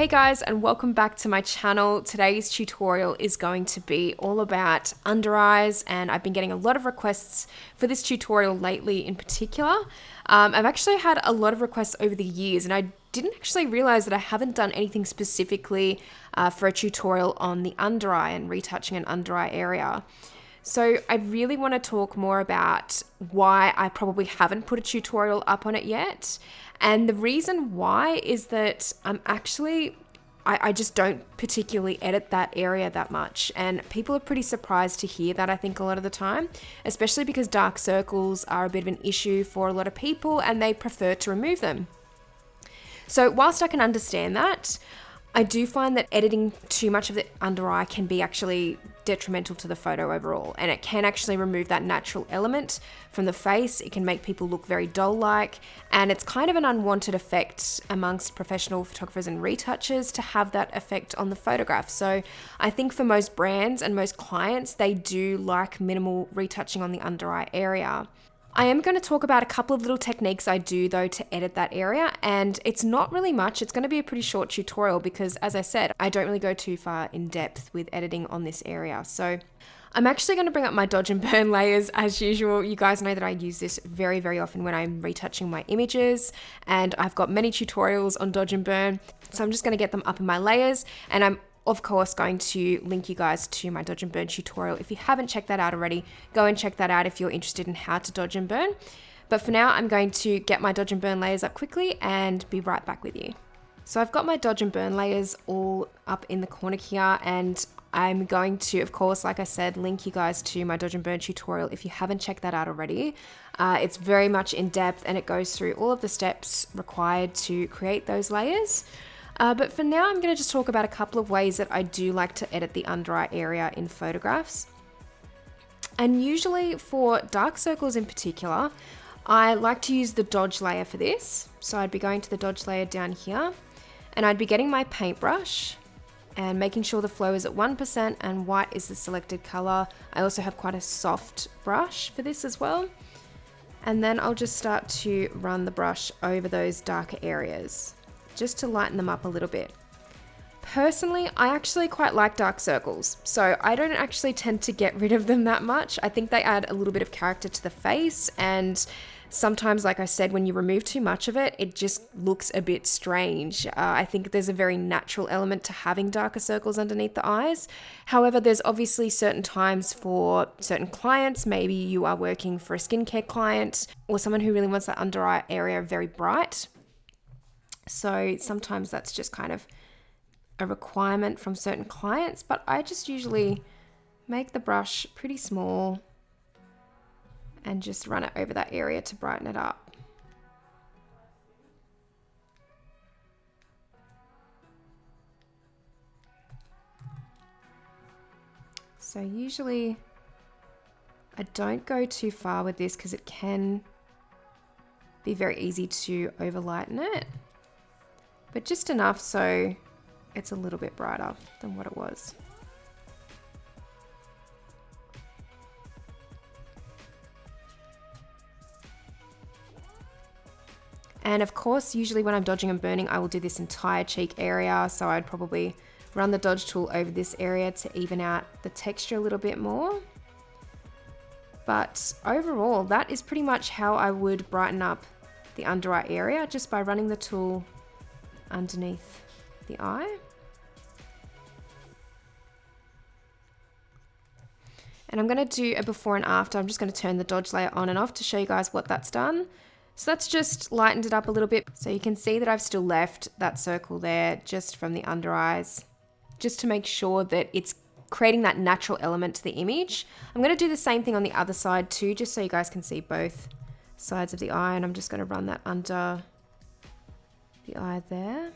Hey guys, and welcome back to my channel. Today's tutorial is going to be all about under eyes, and I've been getting a lot of requests for this tutorial lately in particular. I've actually had a lot of requests over the years, and I didn't actually realize that I haven't done anything specifically for a tutorial on the under eye and retouching an under eye area. So I really want to talk more about why I probably haven't put a tutorial up on it yet. And the reason why is that I just don't particularly edit that area that much. And people are pretty surprised to hear that, I think, a lot of the time, especially because dark circles are a bit of an issue for a lot of people and they prefer to remove them. So whilst I can understand that, I do find that editing too much of the under eye can be actually detrimental to the photo overall, and it can actually remove that natural element from the face. It can make people look very doll-like, and it's kind of an unwanted effect amongst professional photographers and retouchers to have that effect on the photograph. So I think for most brands and most clients, they do like minimal retouching on the under eye area. I am going to talk about a couple of little techniques I do though to edit that area, and it's not really much. It's going to be a pretty short tutorial because, as I said, I don't really go too far in depth with editing on this area. So I'm actually going to bring up my dodge and burn layers as usual. You guys know that I use this very, very often when I'm retouching my images, and I've got many tutorials on dodge and burn. So I'm just going to get them up in my layers, and I'm of course going to link you guys to my dodge and burn tutorial. If you haven't checked that out already, go and check that out if you're interested in how to dodge and burn. But for now, I'm going to get my dodge and burn layers up quickly and be right back with you. So I've got my dodge and burn layers all up in the corner here, and I'm going to, of course, like I said, link you guys to my dodge and burn tutorial if you haven't checked that out already. It's very much in depth and it goes through all of the steps required to create those layers. But for now, I'm going to just talk about a couple of ways that I do like to edit the under eye area in photographs. And usually for dark circles in particular, I like to use the dodge layer for this. So I'd be going to the dodge layer down here, and I'd be getting my paintbrush and making sure the flow is at 1% and white is the selected color. I also have quite a soft brush for this as well. And then I'll just start to run the brush over those darker areas, just to lighten them up a little bit. Personally, I actually quite like dark circles, so I don't actually tend to get rid of them that much. I think they add a little bit of character to the face, and sometimes, like I said, when you remove too much of it, it just looks a bit strange. I think there's a very natural element to having darker circles underneath the eyes. However, there's obviously certain times for certain clients. Maybe you are working for a skincare client or someone who really wants that under eye area very bright. So sometimes that's just kind of a requirement from certain clients, but I just usually make the brush pretty small and just run it over that area to brighten it up. So usually I don't go too far with this because it can be very easy to overlighten it, but just enough so it's a little bit brighter than what it was. And of course, usually when I'm dodging and burning, I will do this entire cheek area. So I'd probably run the dodge tool over this area to even out the texture a little bit more. But overall, that is pretty much how I would brighten up the under eye area, just by running the tool underneath the eye. And I'm going to do a before and after. I'm just going to turn the dodge layer on and off to show you guys what that's done. So that's just lightened it up a little bit. So you can see that I've still left that circle there just from the under eyes, just to make sure that it's creating that natural element to the image. I'm going to do the same thing on the other side too, just so you guys can see both sides of the eye, and I'm just going to run that under the eye there.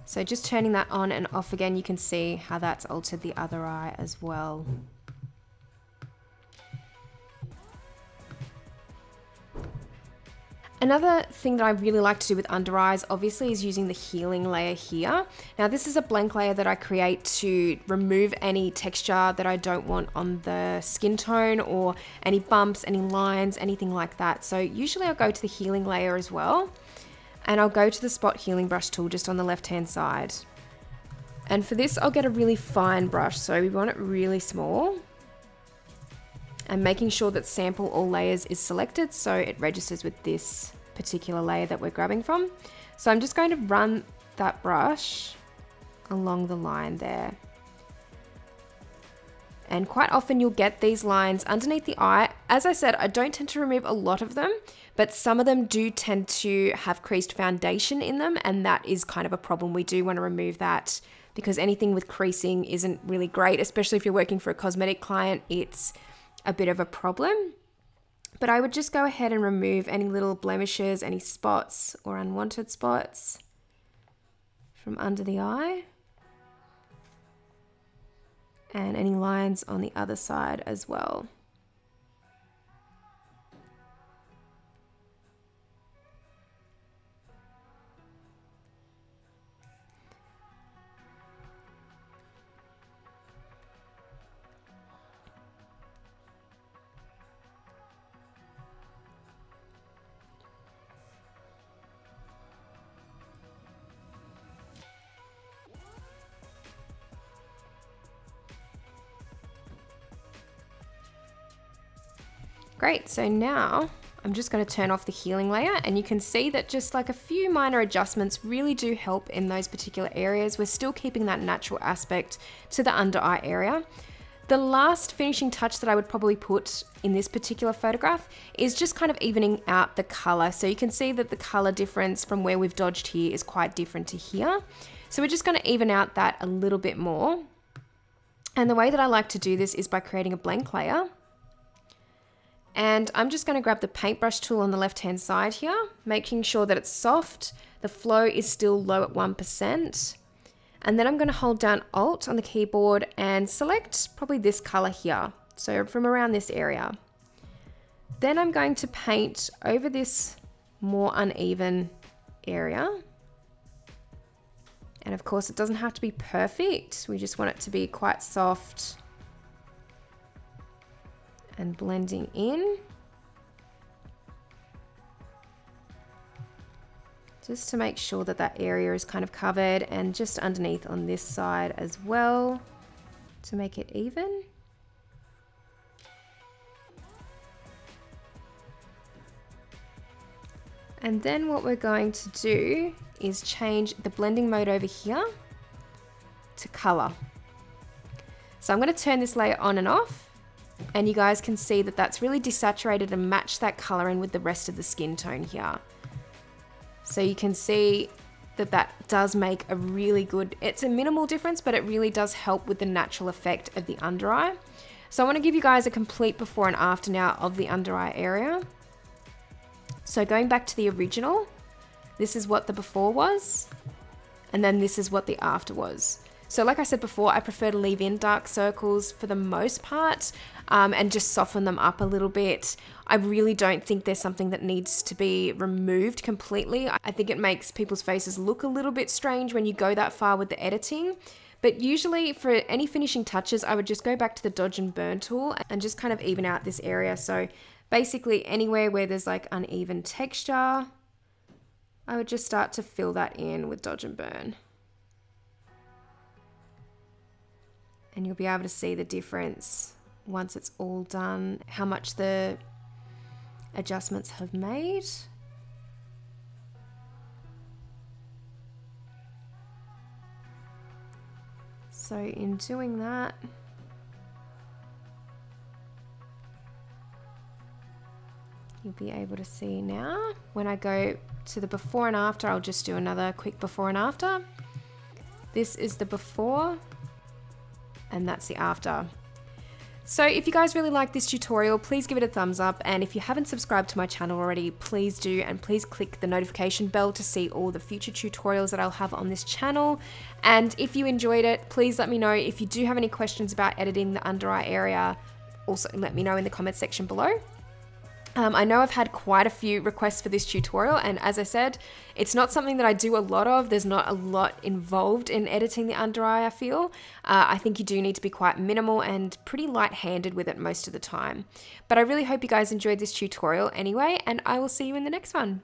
So just turning that on and off again, you can see how that's altered the other eye as well. Another thing that I really like to do with under eyes, obviously, is using the healing layer here. Now, this is a blank layer that I create to remove any texture that I don't want on the skin tone, or any bumps, any lines, anything like that. So usually I'll go to the healing layer as well, and I'll go to the spot healing brush tool just on the left-hand side. And for this, I'll get a really fine brush, so we want it really small. And making sure that sample all layers is selected so it registers with this particular layer that we're grabbing from. So I'm just going to run that brush along the line there. And quite often you'll get these lines underneath the eye. As I said, I don't tend to remove a lot of them, but some of them do tend to have creased foundation in them, and that is kind of a problem. We do want to remove that because anything with creasing isn't really great, especially if you're working for a cosmetic client. It's a bit of a problem. But I would just go ahead and remove any little blemishes, any spots or unwanted spots from under the eye, and any lines on the other side as well. Great, so now I'm just going to turn off the healing layer, and you can see that just like a few minor adjustments really do help in those particular areas. We're still keeping that natural aspect to the under eye area. The last finishing touch that I would probably put in this particular photograph is just kind of evening out the color. So you can see that the color difference from where we've dodged here is quite different to here. So we're just going to even out that a little bit more. And the way that I like to do this is by creating a blank layer. And I'm just going to grab the paintbrush tool on the left-hand side here, making sure that it's soft. The flow is still low at 1%. And then I'm going to hold down Alt on the keyboard and select probably this color here. So from around this area. Then I'm going to paint over this more uneven area. And of course, it doesn't have to be perfect. We just want it to be quite soft and blending in, just to make sure that that area is kind of covered, and just underneath on this side as well to make it even. And then what we're going to do is change the blending mode over here to color. So I'm going to turn this layer on and off, and you guys can see that that's really desaturated and match that color in with the rest of the skin tone here. So you can see that that does make a really good, it's a minimal difference, but it really does help with the natural effect of the under eye. So I want to give you guys a complete before and after now of the under eye area. So going back to the original, this is what the before was, and then this is what the after was. So like I said before, I prefer to leave in dark circles for the most part, and just soften them up a little bit. I really don't think there's something that needs to be removed completely. I think it makes people's faces look a little bit strange when you go that far with the editing. But usually for any finishing touches, I would just go back to the dodge and burn tool and just kind of even out this area. So basically anywhere where there's like uneven texture, I would just start to fill that in with dodge and burn. And you'll be able to see the difference once it's all done, how much the adjustments have made. So in doing that, you'll be able to see now. When I go to the before and after, I'll just do another quick before and after. This is the before, and that's the after. So if you guys really like this tutorial, please give it a thumbs up, and if you haven't subscribed to my channel already, please do, and please click the notification bell to see all the future tutorials that I'll have on this channel. And if you enjoyed it, please let me know. If you do have any questions about editing the under eye area, also let me know in the comment section below. I know I've had quite a few requests for this tutorial, and as I said, it's not something that I do a lot of. There's not a lot involved in editing the under eye, I feel. I think you do need to be quite minimal and pretty light-handed with it most of the time. But I really hope you guys enjoyed this tutorial anyway, and I will see you in the next one.